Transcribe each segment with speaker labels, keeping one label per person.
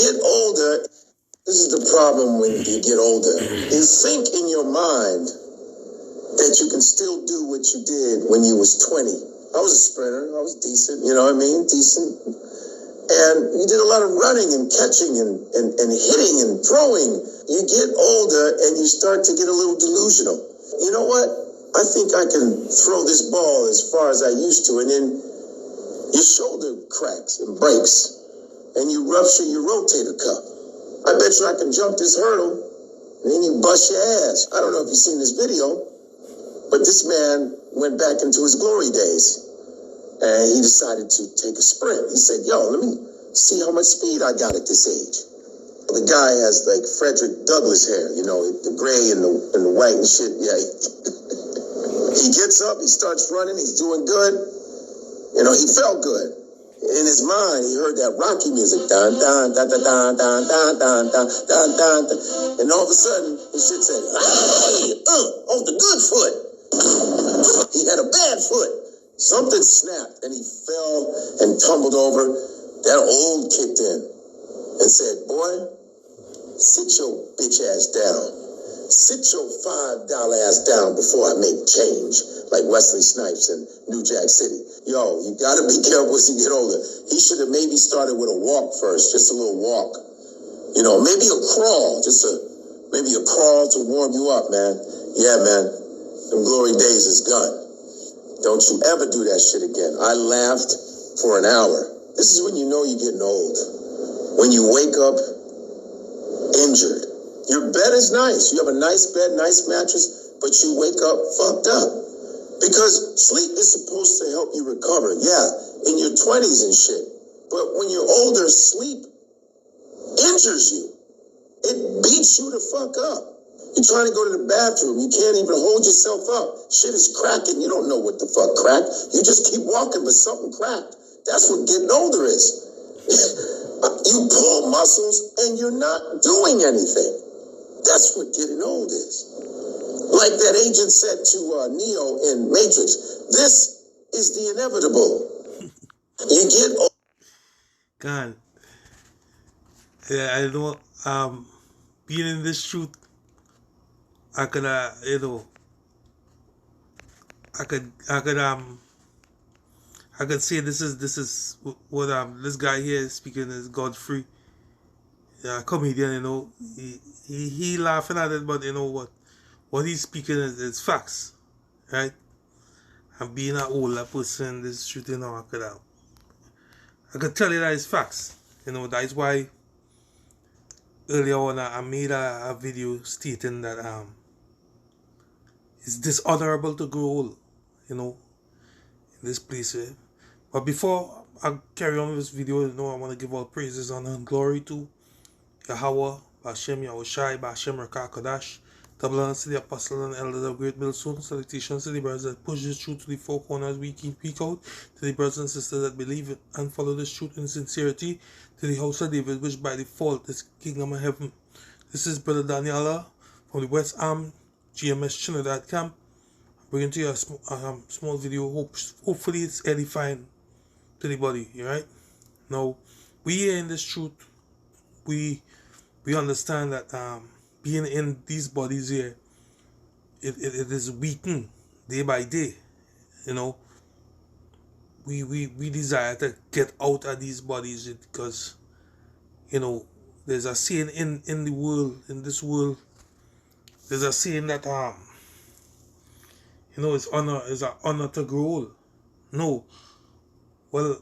Speaker 1: get older. This is the problem when you get older. You think in your mind that you can still do what you did when you was 20. I was a sprinter. I was decent. You know what I mean? Decent. And you did a lot of running and catching and hitting and throwing. You get older and you start to get a little delusional. You know what? I think I can throw this ball as far as I used to. And then your shoulder cracks and breaks. And you rupture your rotator cuff. I bet you I can jump this hurdle. And then you bust your ass. I don't know if you've seen this video. But this man went back into his glory days. And he decided to take a sprint. He said, yo, let me see how much speed I got at this age. The guy has like Frederick Douglass hair, you know, the gray and the white and shit. Yeah. He gets up, he starts running, he's doing good. You know, he felt good. In his mind, he heard that Rocky music. Dun, dun, dun, dun, dun, dun, dun, dun, dun, dun, dun, dun. And all of a sudden, his shit said, hey, off the good foot. He had a bad foot. Something snapped and he fell and tumbled over. That old kicked in and said, boy, sit your bitch ass down. Sit your $5 ass down before I make change, like Wesley Snipes in New Jack City. Yo, you gotta be careful as you get older. He should have maybe started with a walk first, just a little walk. You know, maybe a crawl, maybe a crawl to warm you up, man. Yeah, man, them glory days is gone. Don't you ever do that shit again. I laughed for an hour. This is when you know you're getting old. When you wake up injured. Your bed is nice. You have a nice bed, nice mattress, but you wake up fucked up. Because sleep is supposed to help you recover. Yeah, in your 20s and shit. But when you're older, sleep injures you. It beats you the fuck up. You're trying to go to the bathroom. You can't even hold yourself up. Shit is cracking. You don't know what the fuck cracked. You just keep walking, but something cracked. That's what getting older is. You pull muscles and you're not doing anything. That's what getting old is. Like that agent said to Neo in Matrix, this is the inevitable. You get old.
Speaker 2: God. Yeah, I know, being in this truth, I could, you know, I could say this is what this guy here is speaking is Godfrey, comedian. You know, he laughing at it, but you know what he's speaking is facts, right? And being an older person, this truth, you know, I could tell you that it's facts. You know, that is why earlier on I made a video stating that it's dishonorable to grow old, you know, in this place. But before I carry on with this video, you know, I want to give all praises, honor, and glory to Yahweh, Bashem, Yahushai, Bashem, Rakah, Kodash, double honors to the apostle and elders of Great Millstone. Salutations to the brothers that push this truth to the four corners week in, week out, to the brothers and sisters that believe and follow this truth in sincerity, to the house of David, which by default is kingdom of heaven. This is Brother Daniela from the West Arm GMS Trinidad camp. Bringing to you a small video. Hopefully it's edifying to the body. Right now, we here in this truth, we understand that being in these bodies here, it is weakened day by day. You know, we desire to get out of these bodies because, you know, there's a saying in the world, in this world, there's a saying that you know, it's an honor to grow old. No. Well,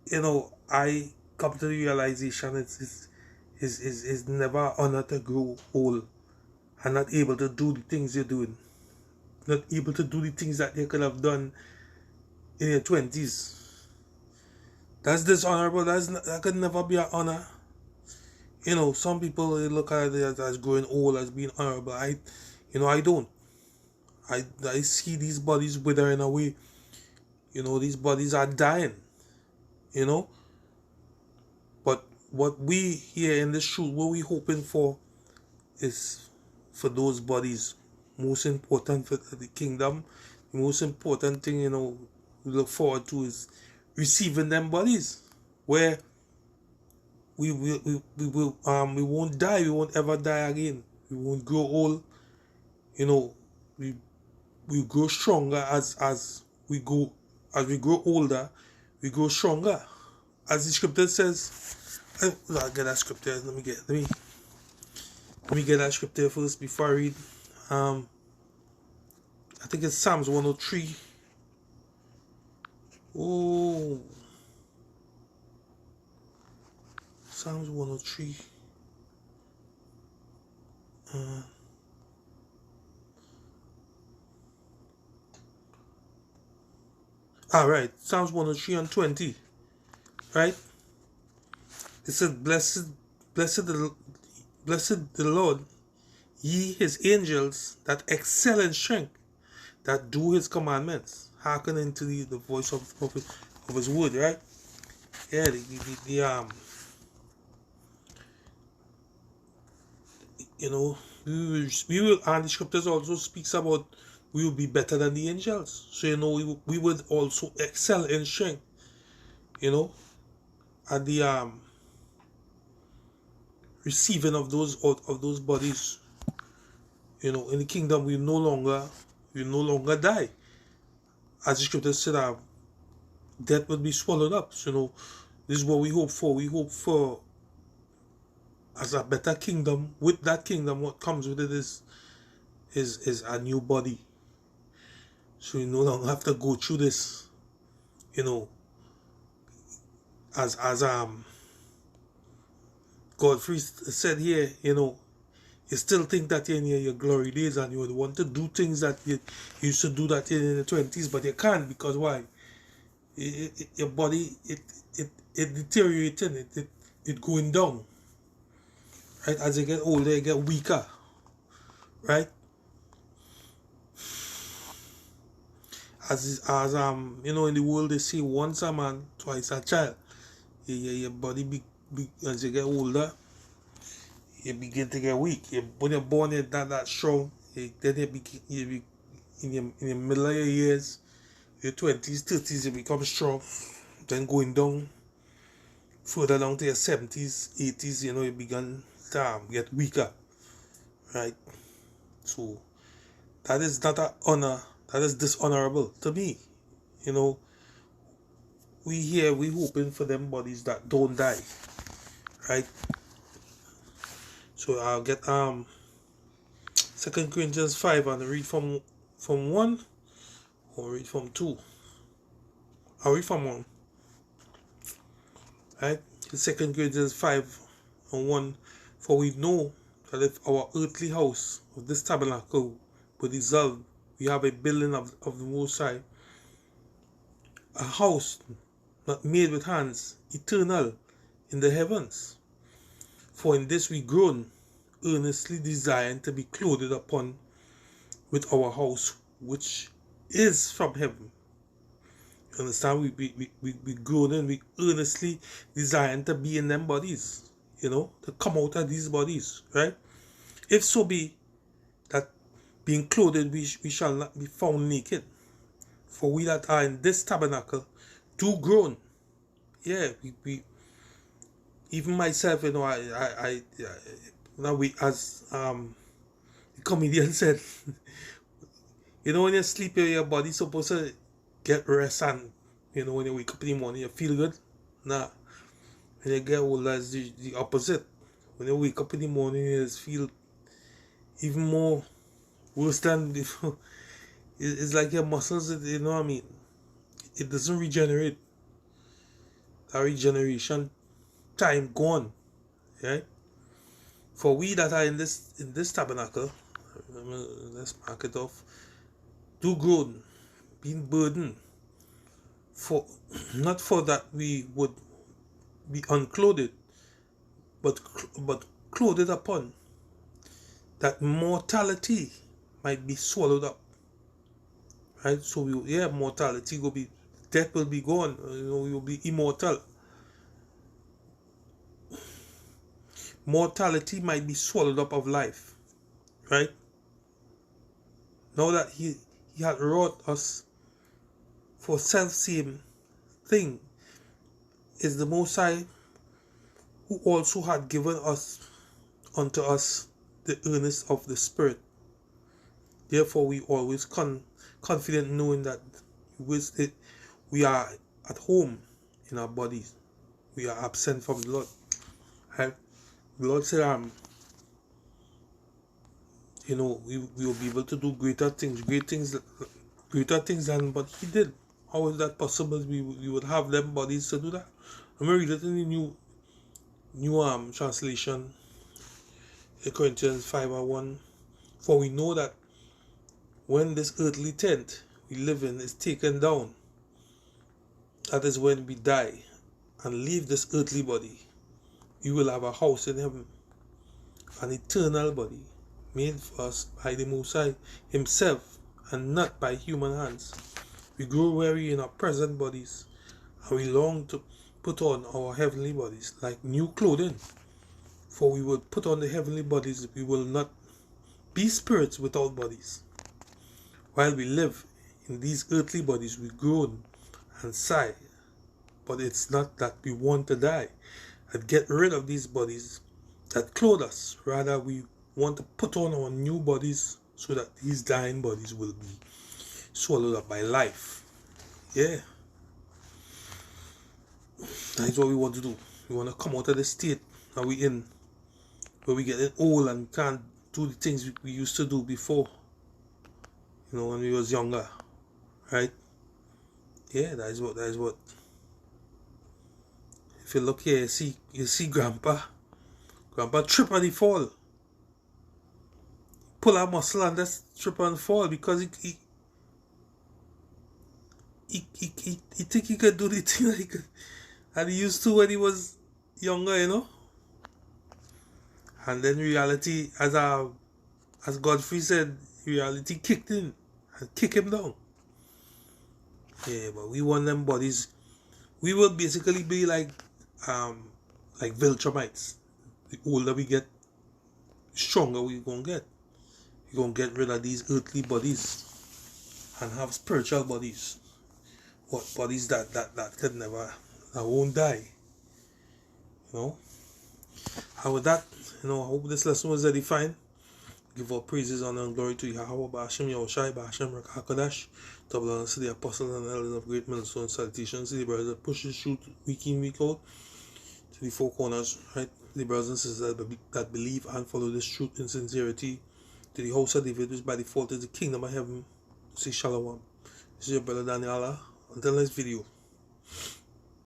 Speaker 2: you know, I come to the realization it's never an honor to grow old and not able to do the things you're doing. Not able to do the things that you could have done in your 20s. That's dishonorable. That could never be an honor. You know, some people they look at it as growing old, as being honorable. I don't. I see these bodies withering away. You know, these bodies are dying. You know. But what we here in this truth, what we hoping for is for those bodies. Most important for the kingdom. The most important thing, you know, we look forward to is receiving them bodies. Where we won't die. We won't ever die again. We won't grow old. You know, we grow stronger as we go. As we grow older, we grow stronger. As the scripture says, I'll get that scripture. Let me get that scripture first before I read. I think it's Psalms 103. Oh, Psalms 103. Right, Psalms 103 and 20. Right? It says, blessed the Lord, ye his angels that excel in strength, that do his commandments, hearken into the voice of his word, right? Yeah, you know, we will, and the scriptures also speaks about we will be better than the angels. So, you know, we would also excel in strength, you know, at the receiving of those bodies. You know, in the kingdom we no longer die. As the scripture said, death will be swallowed up. So, you know, this is what we hope for. We hope for as a better kingdom. With that kingdom, what comes with it is a new body. So you no longer have to go through this, you know, as Godfrey said here, you know, you still think that you're in your glory days and you would want to do things that you used to do that in the 20s, but you can't, because why? Your body, it deteriorating, it going down, right? As you get older, you get weaker, right? As you know, in the world they say once a man, twice a child. Your body as you get older, you begin to get weak. When you're born, you're not that strong. Then you be in your middle of your years, your 20s, 30s, you become strong. Then going down, further down to your 70s, 80s, you know, you begin to get weaker, right? So that is not an honor. That is dishonorable to me. You know, we hoping for them bodies that don't die, right? So I'll get 2 Corinthians 5 and read from 1 or read from 2. I'll read from 1. Right? 2 Corinthians 5 and 1. For we know that if our earthly house of this tabernacle were dissolved, we have a building of the Most High, a house not made with hands, eternal in the heavens. For in this we groan, earnestly desiring to be clothed upon with our house which is from heaven. You understand? We groan and we earnestly desiring to be in them bodies, you know, to come out of these bodies, right? If so be that being clothed we shall not be found naked. For we that are in this tabernacle do groan. Yeah, we even myself, you know, I now we, as the comedian said, you know, when you sleep, your body's supposed to get rest, and you know, when you wake up in the morning, you feel good. Nah, when you get older, it's the opposite. When you wake up in the morning, you just feel even more worse than before. It's like your muscles, you know what I mean? It doesn't regenerate. That regeneration time gone, right? For we that are in this tabernacle, let's mark it off, do groan, being burdened, for not for that we would be unclothed, but clothed upon, that mortality might be swallowed up. Right? So mortality will be, death will be gone. You know, we will be immortal. Mortality might be swallowed up of life, right? Now that he had wrought us for self-same thing, is the Most High who also had given us unto us the earnest of the Spirit. Therefore we always confident knowing that we are at home in our bodies. We are absent from the Lord. Right? The Lord said, we will be able to do greater things than what He did. How is that possible? We would have them bodies to do that. I'm going to read it in the new translation, Corinthians 5:1. For we know that when this earthly tent we live in is taken down, that is when we die and leave this earthly body, we will have a house in heaven, an eternal body made for us by the Most High Himself and not by human hands. We grow weary in our present bodies, and we long to put on our heavenly bodies like new clothing. For we will put on the heavenly bodies, we will not be spirits without bodies. While we live in these earthly bodies, we groan and sigh, but it's not that we want to die and get rid of these bodies that clothe us. Rather, we want to put on our new bodies so that these dying bodies will be swallowed up by life. Yeah. That is what we want to do. We want to come out of the state that we in, where we get old and can't do the things we used to do before, when we was younger, right? Yeah, that is what. If you look here, you see Grandpa trip and he fall, pull a muscle and that's trip and fall because he think he could do the thing that he used to when he was younger, and then reality, as Godfrey said, reality kicked in and kick him down. Yeah, but we want them bodies. We will basically be like Viltrumites. The older we get, the stronger we're gonna get. We're gonna get rid of these earthly bodies and have spiritual bodies. What bodies that could never, that won't die. And with that, I hope this lesson was edifying. Give all praises, honor, and glory to Yahweh, Ba'ashem Yahushai, Ba'ashem Rak HaKadosh, double honor to the apostles and elders of Great Millstone. Salutations to the brothers that push the truth week in, week out, to the four corners, right? The brothers and sisters that believe and follow this truth in sincerity, to the house of David, which by default is the kingdom of heaven. Say Shalom. This is your brother Daniela. Until next video.